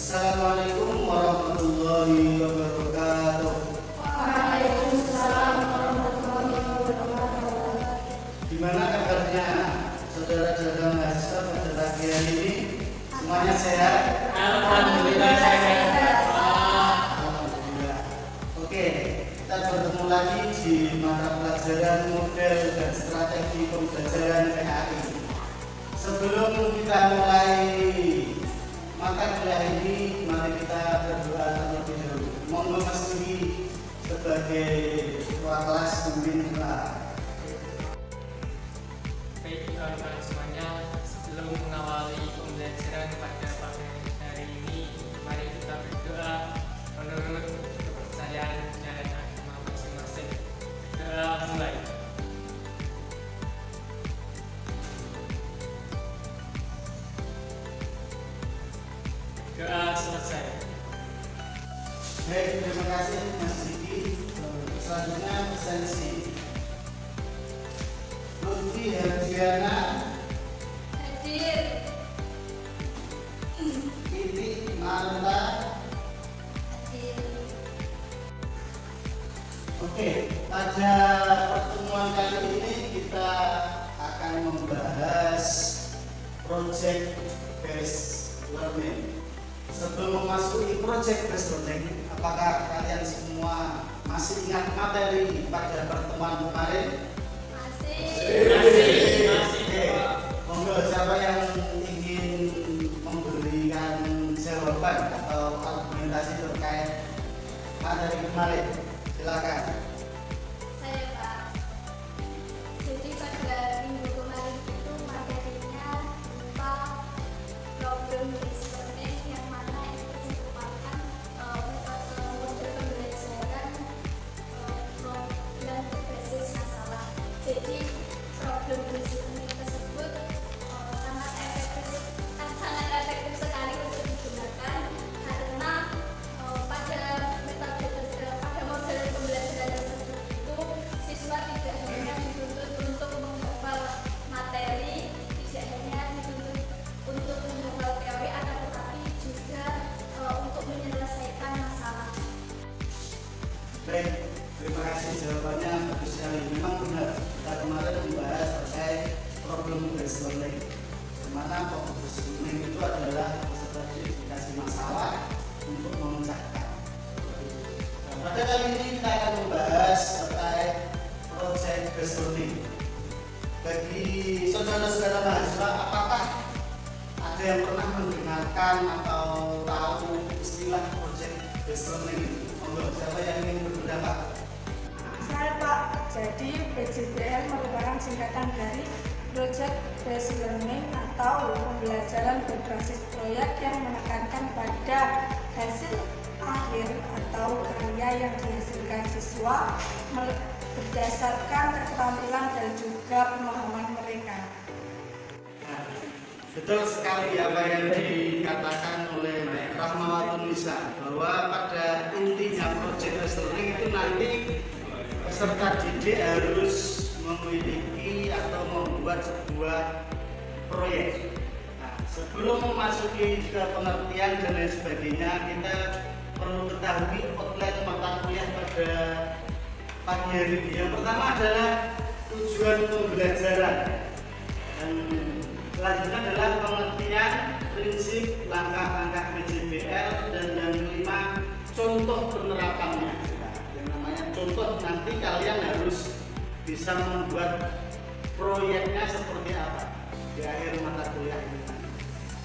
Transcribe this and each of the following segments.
Assalamualaikum warahmatullahi wabarakatuh. Waalaikumsalam warahmatullahi wabarakatuh. Gimana kabarnya saudara-saudara mahasiswa pada pagi hari ini? Semuanya sehat? Alhamdulillah sehat. Alhamdulillah. Oke, kita bertemu lagi di mata pelajaran model dan strategi pembelajaran PAI. Sebelum kita mulai mata kuliah ini, mari kita berdoa terlebih dahulu. Monggo Mas Dwi sebagai ketua kelas memimpin doa. Baik kawan-kawan semuanya, sebelum mengawali pembelajaran pada pagi hari ini, mari kita berdoa menurut kepercayaan dan agama masing-masing. Doa mulai. Doa selesai. Baik, terima kasih Mas Diki. Selanjutnya presensi. Lutfi Herdiana, Hadir. Titik Marta. Hadir. Oke, pada pertemuan kali ini kita akan membahas project based learning. Sebelum memasuki project based learning, apakah kalian semua masih ingat materi pada pertemuan kemarin? Masih. Oke, monggo siapa yang ingin memberikan jawaban atau argumentasi terkait materi kemarin? Silakan. Saya Pak. Jadi pada minggu kemarin itu materinya berupa problem based learning yang mana itu merupakan metode model pembelajaran yang berbasis masalah. Jadi problem based learning tersebut sangat efektif sekali untuk digunakan karena pada model pembelajaran tersebut itu siswa tidak hanya dituntut untuk menghafal materi, tidak hanya dituntut untuk menghafal teori, akan tetapi juga untuk menyelesaikan masalah. Baik, terima kasih jawabannya bagus sekali. Memang benar, kita kemarin membahas terkait problem based learning. Di mana problem based learning itu adalah peserta identifikasi masalah untuk memecahkan. Pada kali ini kita akan membahas terkait project based learning. Bagi saudara-saudara mahasiswa, apakah ada yang pernah mendengarkan atau tahu istilah project based learning? Monggo, siapa yang ingin berpendapat? Saya Pak, jadi PJBL merupakan singkatan dari Project Based Learning atau pembelajaran berbasis proyek yang menekankan pada hasil akhir atau karya yang dihasilkan siswa berdasarkan keterampilan dan juga pemahaman mereka. Betul sekali apa yang dikatakan oleh Rahmawatun Nisa, bahwa pada intinya project based learning itu nanti peserta didik harus memiliki atau membuat sebuah proyek. Nah, sebelum memasuki ke pengertian dan lain sebagainya, kita perlu ketahui outline mata kuliah pada pagi hari ini. Yang pertama adalah tujuan pembelajaran, dan selanjutnya adalah pengertian prinsip langkah-langkah PJBL, dan yang kelima contoh penerapannya. Nah, yang namanya contoh, nanti kalian harus bisa membuat proyeknya seperti apa di akhir mata kuliah ini.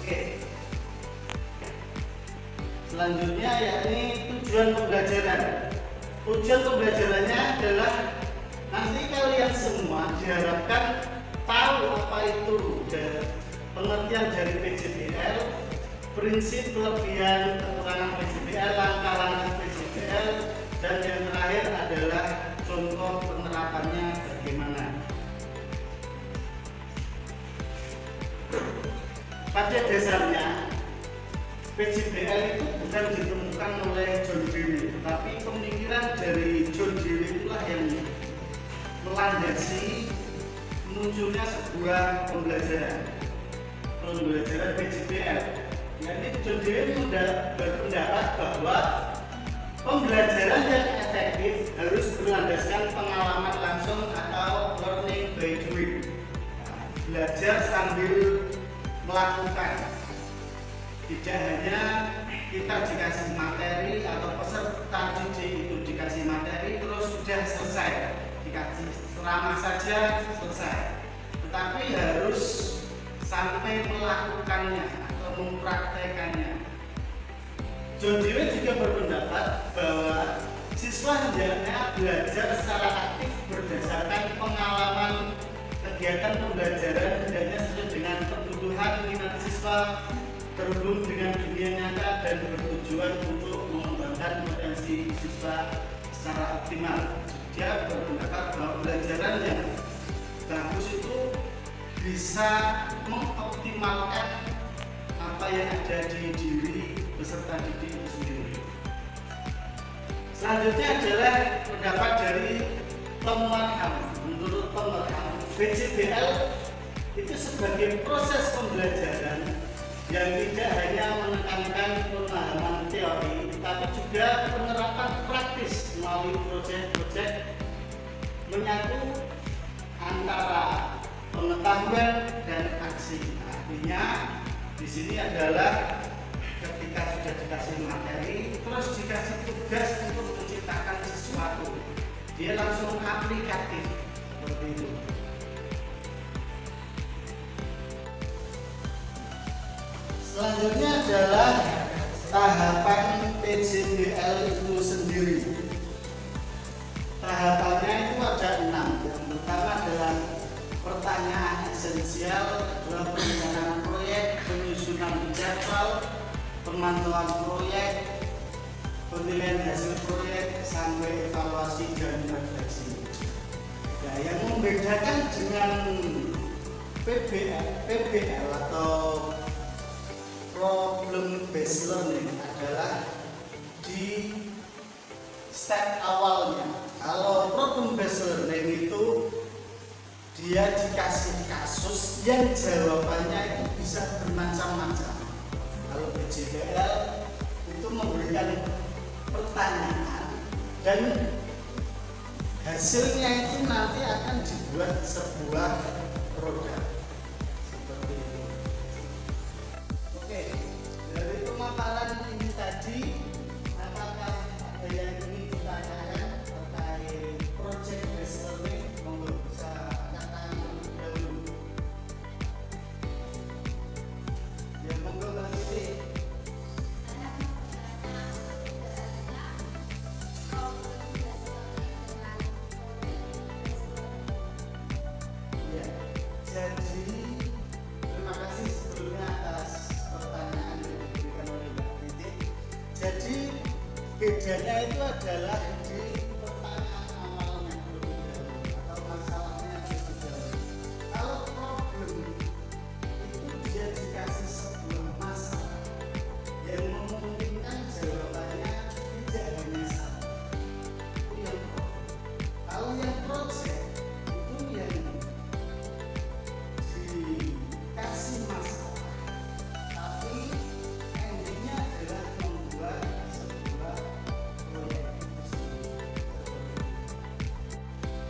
Oke. Selanjutnya yakni tujuan pembelajaran. Tujuan pembelajarannya adalah nanti kalian semua diharapkan tahu apa itu pengertian dari PJBL, prinsip, kelebihan, kekurangan PJBL, langkah-langkah PJBL, dan yang terakhir adalah contoh penerapannya bagaimana. Pada dasarnya PJBL itu bukan ditemukan oleh John Dewey, tetapi pemikiran dari John Dewey itulah yang melandasi munculnya sebuah pembelajaran PJBL. Jadi John Dewey berpendapat bahwa pembelajaran yang efektif harus berlandaskan pengalaman langsung atau learning by doing. Belajar sambil melakukan. Tidak hanya kita dikasih materi atau peserta didik itu dikasih materi terus sudah selesai, dikasih ceramah saja selesai, tetapi harus sampai melakukannya atau mempraktekannya. John Dewey juga berpendapat bahwa siswa hendaknya belajar secara aktif berdasarkan pengalaman kegiatan pembelajaran, hendaknya sesuai dengan kebutuhan minat siswa, terhubung dengan dunia nyata dan bertujuan untuk mengembangkan potensi siswa secara optimal. Dia berpendapat bahwa pembelajaran yang bagus itu bisa mengoptimalkan apa yang ada di diri peserta didik itu sendiri. Selanjutnya adalah pendapat dari Tom Markham. Menurut Tom Markham, PJBL itu sebagai proses pembelajaran yang tidak hanya menekankan pemahaman teori, tapi juga penerapan praktis melalui proyek-proyek menyatu antara pengetahuan dan aksi. Artinya di sini adalah ketika sudah dikasih materi, terus dikasih tugas untuk menciptakan sesuatu, dia langsung aplikatif seperti itu. Selanjutnya adalah tahapan PJBL itu sendiri. Tahapannya itu ada 6. Yang pertama adalah pertanyaan esensial, kedua perencanaan proyek, penyusunan jadwal, pemantauan proyek, penilaian hasil proyek, sampai evaluasi dan refleksi. Nah, yang membedakan dengan PBL atau problem based learning adalah di step awalnya. Kalau problem based learning itu dia dikasih kasus yang jawabannya itu bisa bermacam-macam. Kalau PJBL itu memberikan pertanyaan dan hasilnya itu nanti akan dibuat sebuah produk seperti itu. Oke, dari pemaparan ini tadi, apakah ada yang ingin ditanyakan terkait project based learning? Monggo bisa katakan terlebih dahulu. Ya, monggo Mbak Siti. Ya, jadi terima kasih sebelumnya atas pertanyaan yang diberikan oleh Mbak Titi. Jadi bedanya itu adalah di pertanyaan awalnya terlebih dahulu atau masalahnya terlebih dahulu. Kalau problem itu dia dikasih sebuah masalah yang memungkinkan jawabannya tidak hanya satu. Itu yang problem. Kalau yang project itu yang dikasih masalah, tapi endingnya adalah membuat sebuah proyek itu sendiri.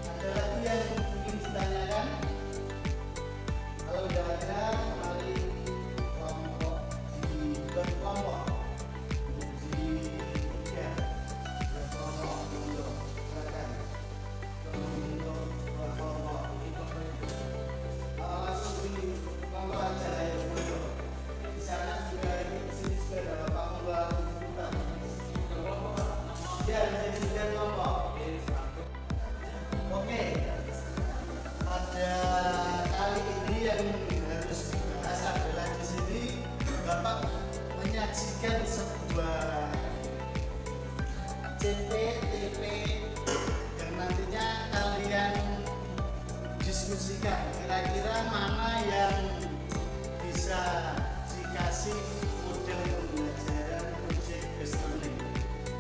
Ada lagi yang mungkin ditanyakan? Kalau tidak ada, mari kelompok berkelompok di tiga berkelompok untuk silakan untuk berkelompok. Langsung di kelompok aja ya, untuk di sana juga ini di sini sudah ada Bapak membuat buku. Ya, jadi sudah kelompok. Oke, pada kali ini yang harus dibahas adalah di sini Bapak menyajikan sebuah CP/TP yang nantinya kalian diskusikan kira-kira mana yang bisa dikasih model pembelajaran project based learning.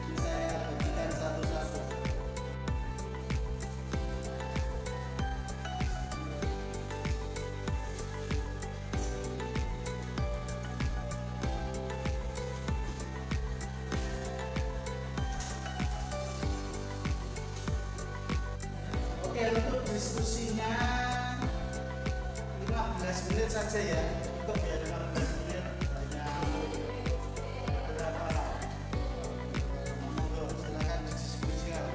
Ini saya bagikan satu-satu. diskusinya 15 menit saja ya. Cukup ya dengan 15 menit. Hanya beberapa. Monggo silakan didiskusikan.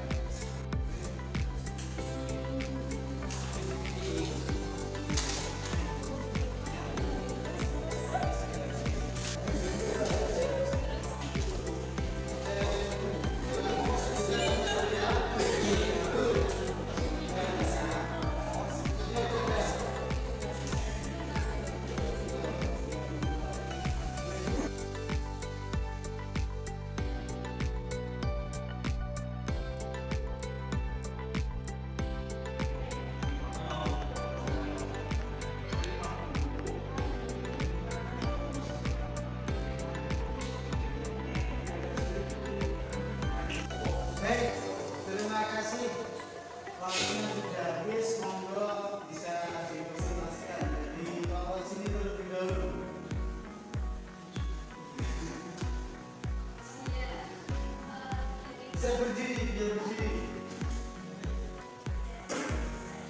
Baik, terima kasih. Waktunya sudah habis, monggo bisa dipresentasikan. Jadi bawa sini terlebih dahulu. Bisa berdiri, biar berdiri.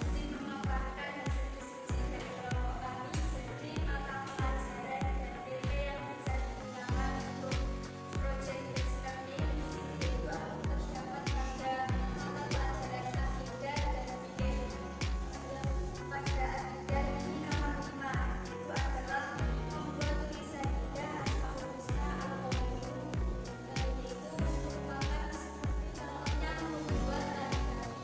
Izin memaparkan hasil diskusi dari kelompok kami. Jadi mata pelajaran dan PP yang bisa digunakan untuk project based learning di sini itu terdapat pada mata pelajaran akidah dan fikih. Pada akidah ini nomor 5 itu adalah membuat tulisan indah atau husna atau yaitu merupakan seperti contohnya membuat tari-tari.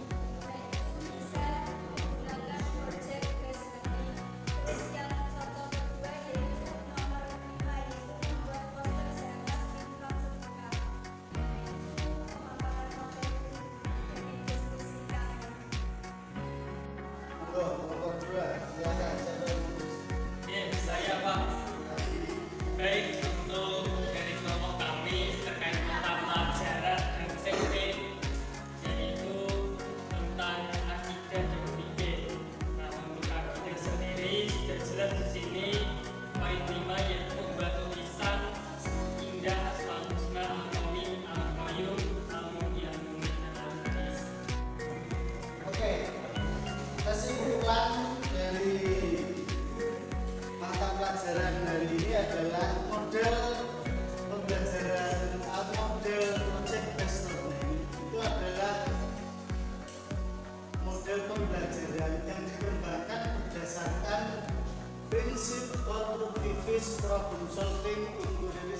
Nah itu bisa menggunakan project based learning. Terus yang contoh kedua yaitu nomor 5 yaitu membuat poster zakat infak sedekah. Itu pemaparan materi yang didiskusikan. Monggo, nomor 2. Silakan siapa yang ngurus? Ya, saya Pak. Baik, untuk dari kelompok kami terkait mata pelajaran NCP yaitu tentang akidah dan fikih. Nah, untuk akidah sendiri sudah jelas di sini poin 5 yaitu membuat tulisan indah asmaul husna al-qawi al-qayyum al-mu'min al-hadis. Oke, kesimpulan dari mata pelajaran hari ini adalah model pembelajaran atau model project based learning itu adalah model pembelajaran yang dikembangkan berdasarkan prinsip konstruktivis problem solving, inquiry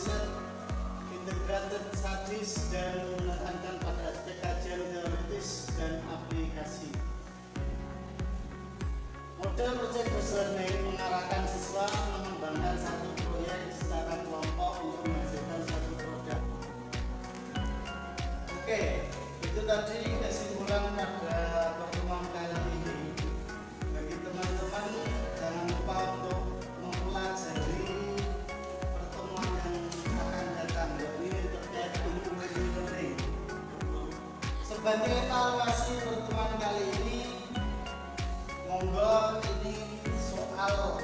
integrated studies dan menekankan pada aspek kajian teoritis dan aplikasi. Model project based learning mengarahkan siswa mengembangkan satu proyek secara kelompok untuk menghasilkan satu produk. Oke, itu tadi kesimpulan pada pertemuan kali ini. Bagi teman-teman jangan lupa untuk mempelajari pertemuan yang akan datang. Ini terkait inquiry learning. Sebagai evaluasi pertemuan kali ini, monggo ini soal